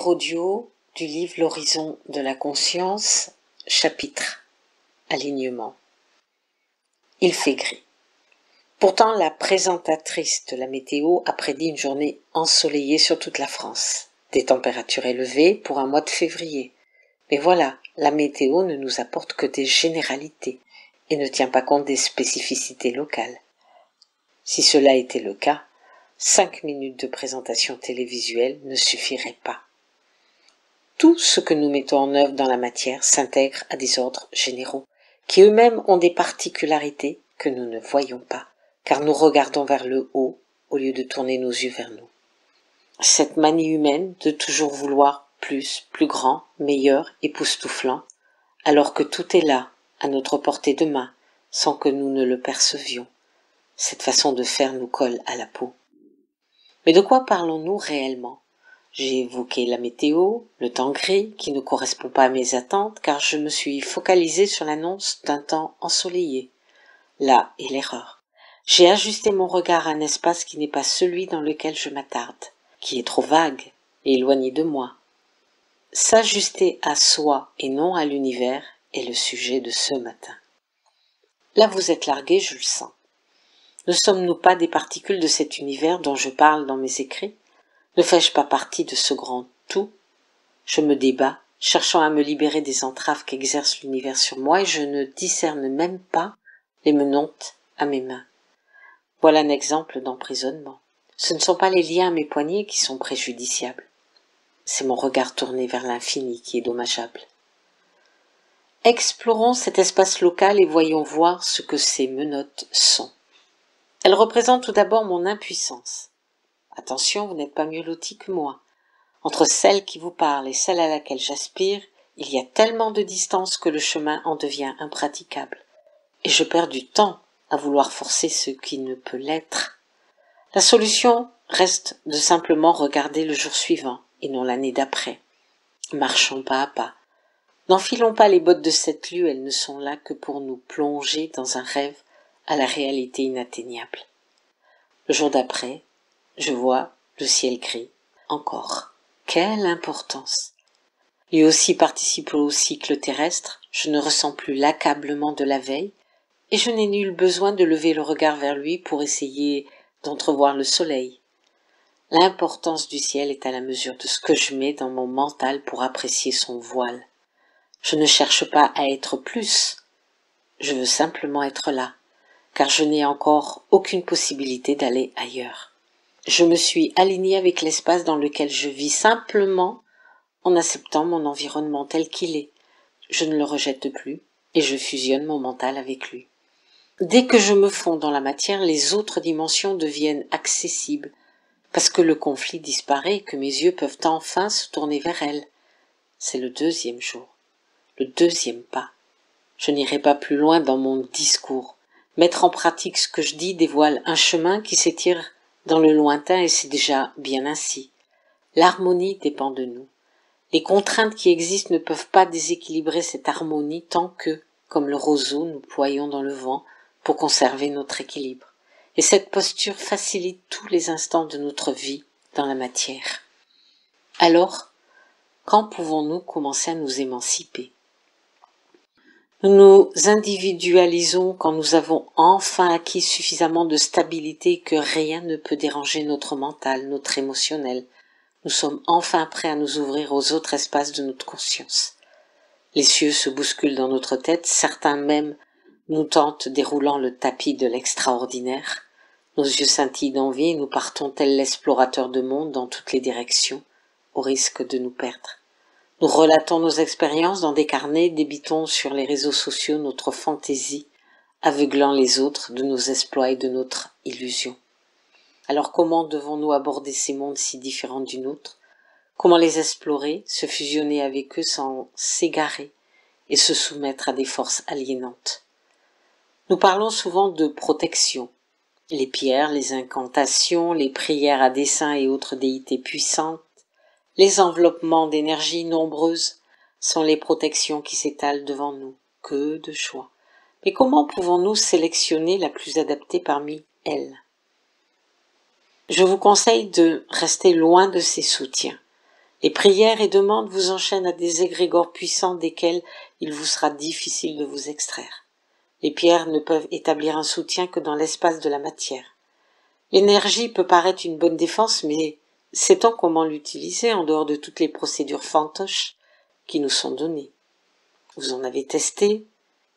Audio du livre L'horizon de la conscience, chapitre Alignement. Il fait gris. Pourtant, la présentatrice de la météo a prédit une journée ensoleillée sur toute la France, des températures élevées pour un mois de février. Mais voilà, la météo ne nous apporte que des généralités et ne tient pas compte des spécificités locales. Si cela était le cas, 5 minutes de présentation télévisuelle ne suffiraient pas. Tout ce que nous mettons en œuvre dans la matière s'intègre à des ordres généraux, qui eux-mêmes ont des particularités que nous ne voyons pas, car nous regardons vers le haut au lieu de tourner nos yeux vers nous. Cette manie humaine de toujours vouloir plus, plus grand, meilleur, époustouflant, alors que tout est là, à notre portée de main, sans que nous ne le percevions. Cette façon de faire nous colle à la peau. Mais de quoi parlons-nous réellement ? J'ai évoqué la météo, le temps gris, qui ne correspond pas à mes attentes, car je me suis focalisée sur l'annonce d'un temps ensoleillé. Là est l'erreur. J'ai ajusté mon regard à un espace qui n'est pas celui dans lequel je m'attarde, qui est trop vague et éloigné de moi. S'ajuster à soi et non à l'univers est le sujet de ce matin. Là vous êtes largué, je le sens. Ne sommes-nous pas des particules de cet univers dont je parle dans mes écrits ? Ne fais-je pas partie de ce grand tout ? Je me débats, cherchant à me libérer des entraves qu'exerce l'univers sur moi et je ne discerne même pas les menottes à mes mains. Voilà un exemple d'emprisonnement. Ce ne sont pas les liens à mes poignets qui sont préjudiciables. C'est mon regard tourné vers l'infini qui est dommageable. Explorons cet espace local et voyons voir ce que ces menottes sont. Elles représentent tout d'abord mon impuissance. Attention, vous n'êtes pas mieux loti que moi. Entre celle qui vous parle et celle à laquelle j'aspire, il y a tellement de distance que le chemin en devient impraticable. Et je perds du temps à vouloir forcer ce qui ne peut l'être. La solution reste de simplement regarder le jour suivant et non l'année d'après. Marchons pas à pas. N'enfilons pas les bottes de cette lue, elles ne sont là que pour nous plonger dans un rêve à la réalité inatteignable. Le jour d'après, je vois le ciel gris. Encore. Quelle importance! Lui aussi participe au cycle terrestre, je ne ressens plus l'accablement de la veille, et je n'ai nul besoin de lever le regard vers lui pour essayer d'entrevoir le soleil. L'importance du ciel est à la mesure de ce que je mets dans mon mental pour apprécier son voile. Je ne cherche pas à être plus, je veux simplement être là, car je n'ai encore aucune possibilité d'aller ailleurs. Je me suis alignée avec l'espace dans lequel je vis simplement en acceptant mon environnement tel qu'il est. Je ne le rejette plus et je fusionne mon mental avec lui. Dès que je me fonds dans la matière, les autres dimensions deviennent accessibles parce que le conflit disparaît et que mes yeux peuvent enfin se tourner vers elle. C'est le deuxième jour, le deuxième pas. Je n'irai pas plus loin dans mon discours. Mettre en pratique ce que je dis dévoile un chemin qui s'étire dans le lointain et c'est déjà bien ainsi. L'harmonie dépend de nous. Les contraintes qui existent ne peuvent pas déséquilibrer cette harmonie tant que, comme le roseau, nous ployons dans le vent pour conserver notre équilibre. Et cette posture facilite tous les instants de notre vie dans la matière. Alors, quand pouvons-nous commencer à nous émanciper ? Nous nous individualisons quand nous avons enfin acquis suffisamment de stabilité que rien ne peut déranger notre mental, notre émotionnel. Nous sommes enfin prêts à nous ouvrir aux autres espaces de notre conscience. Les cieux se bousculent dans notre tête, certains même nous tentent déroulant le tapis de l'extraordinaire. Nos yeux scintillent d'envie et nous partons tel l'explorateur de monde dans toutes les directions, au risque de nous perdre. Nous relatons nos expériences dans des carnets, débitons sur les réseaux sociaux notre fantaisie, aveuglant les autres de nos exploits et de notre illusion. Alors comment devons-nous aborder ces mondes si différents du nôtre ? Comment les explorer, se fusionner avec eux sans s'égarer et se soumettre à des forces aliénantes ? Nous parlons souvent de protection. Les pierres, les incantations, les prières à dessein et autres déités puissantes, les enveloppements d'énergie nombreuses sont les protections qui s'étalent devant nous. Que de choix. Mais comment pouvons-nous sélectionner la plus adaptée parmi elles ? Je vous conseille de rester loin de ces soutiens. Les prières et demandes vous enchaînent à des égrégores puissants desquels il vous sera difficile de vous extraire. Les pierres ne peuvent établir un soutien que dans l'espace de la matière. L'énergie peut paraître une bonne défense, mais sait-on comment l'utiliser en dehors de toutes les procédures fantoches qui nous sont données? Vous en avez testé,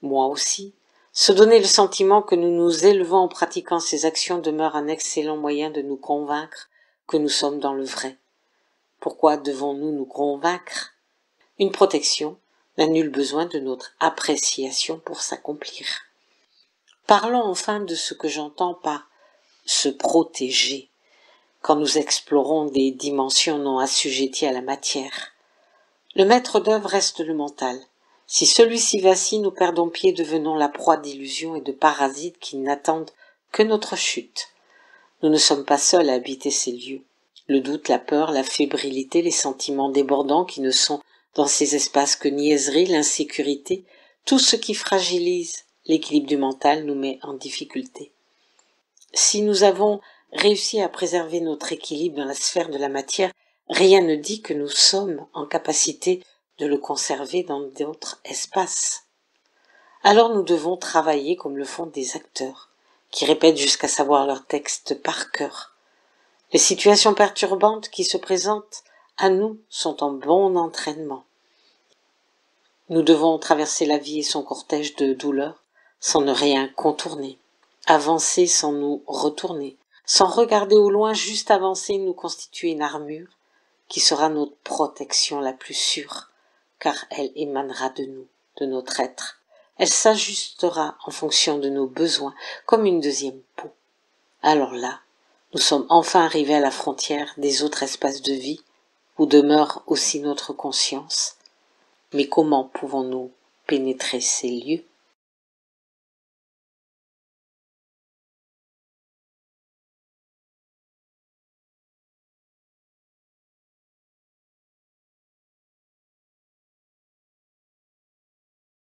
moi aussi. Se donner le sentiment que nous nous élevons en pratiquant ces actions demeure un excellent moyen de nous convaincre que nous sommes dans le vrai. Pourquoi devons-nous nous convaincre? Une protection n'a nul besoin de notre appréciation pour s'accomplir. Parlons enfin de ce que j'entends par se protéger quand nous explorons des dimensions non assujetties à la matière. Le maître d'œuvre reste le mental. Si celui-ci vacille, nous perdons pied, devenons la proie d'illusions et de parasites qui n'attendent que notre chute. Nous ne sommes pas seuls à habiter ces lieux. Le doute, la peur, la fébrilité, les sentiments débordants qui ne sont dans ces espaces que niaiserie, l'insécurité, tout ce qui fragilise l'équilibre du mental nous met en difficulté. Si nous avons réussi à préserver notre équilibre dans la sphère de la matière, rien ne dit que nous sommes en capacité de le conserver dans d'autres espaces. Alors nous devons travailler comme le font des acteurs, qui répètent jusqu'à savoir leur texte par cœur. Les situations perturbantes qui se présentent à nous sont en bon entraînement. Nous devons traverser la vie et son cortège de douleurs sans ne rien contourner, avancer sans nous retourner, sans regarder au loin, juste avancer, nous constituer une armure qui sera notre protection la plus sûre, car elle émanera de nous, de notre être. Elle s'ajustera en fonction de nos besoins, comme une deuxième peau. Alors là, nous sommes enfin arrivés à la frontière des autres espaces de vie, où demeure aussi notre conscience. Mais comment pouvons-nous pénétrer ces lieux?